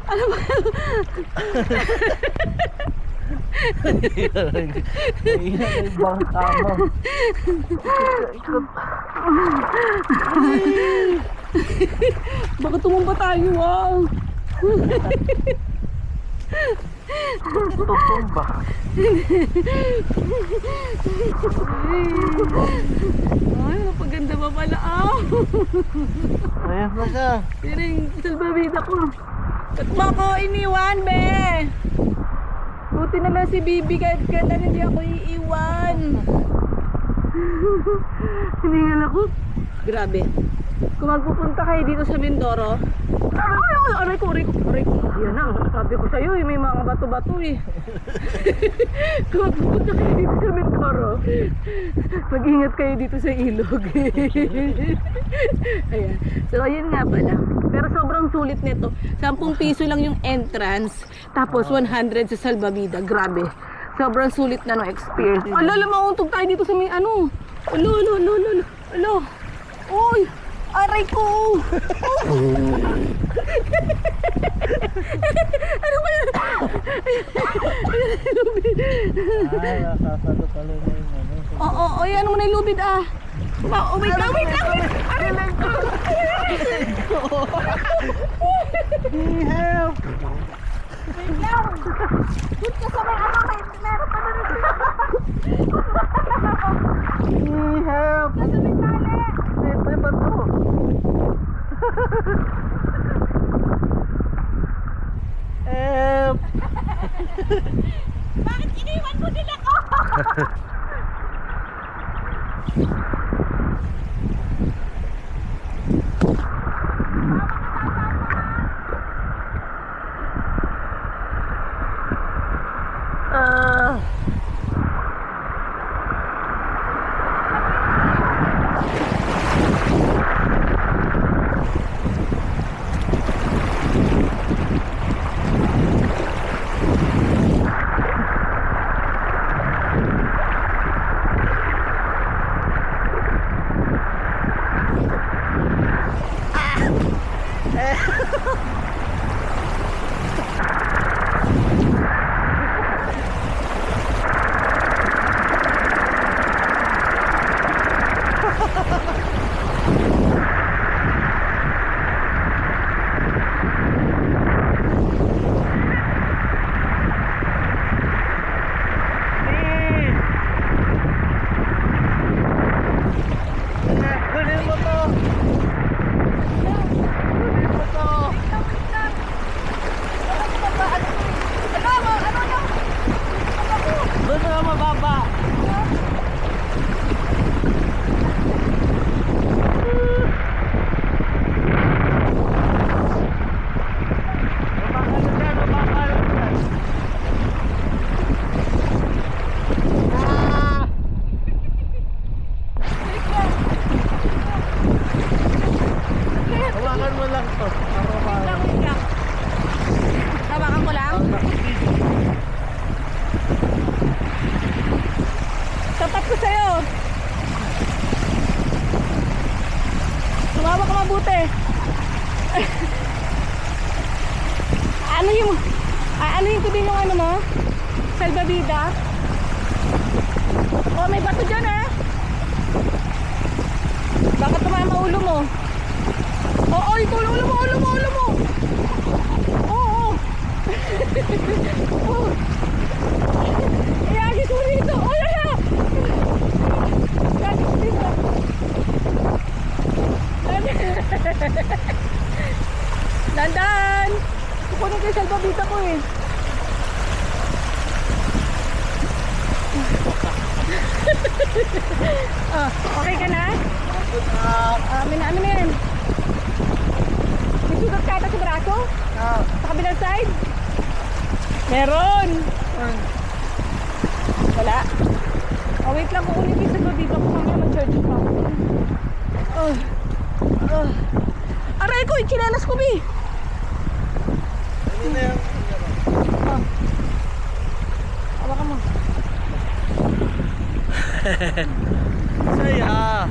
Ano ba? Bangka mo. Baka tumumba tayo, wow. Tutumba. Ay, napaganda pa pala. Ah. Ayan na siya. Yan yung salbabida ko. Ba't mo ako iniwan, be? Buti na lang si Bibi kahit kailan hindi ako iiwan. Hiningal ako. Grabe. Kung magpupunta kayo dito sa Mindoro, aray ko. Yan na, sabi ko sa'yo, may mga bato-bato eh. Kung magpupunta kayo dito sa Mindoro, mag-ingat kayo dito sa ilog. Ayan. So, ayun nga pala. Pero sobrang sulit nito. 10 piso lang yung entrance, tapos 100 sa salbabida. Grabe. Sobrang sulit na no experience. Alala, mauntog tayo dito sa may ano. Alo. Uy! Aray ko! Ano ba yan? Nasasalo pala na yun. Oo, ano mo na yung lubid ah. Wait lang. Aray lang ko! Help! Wait lang! Doon ka sa may ano, meron pa na rin. Help! Nasa may tali! May bato. Help! Bakit iniwan mo din ako? Kunin mo to! Doon na mababa! Hawakan mo lang to. Hawakan ko lang? Tapat ko sa'yo. Sumama ka mabuti. Ano yung tubig yung ano mo? Salbabida? Oh, may bato dyan eh. Baka tumama ulo mo. Oo, ito ulo mo. Oo. Oh. Iagis mo dito. Oh, yaya. Iagis mo dito. Dandan. Kukunin ko yung salbabida ko eh. Okay ka na? Amin na yan. May sugat ka ata sa braso? Sa kabilang side? Meron! Wala? Oh, wait lang, kukunin ko yung salbabida ko. Mamaya mag-charge ko. Aray ko, ikinelas ko, Bi! Ano na yan? Hawakan mo. Saya!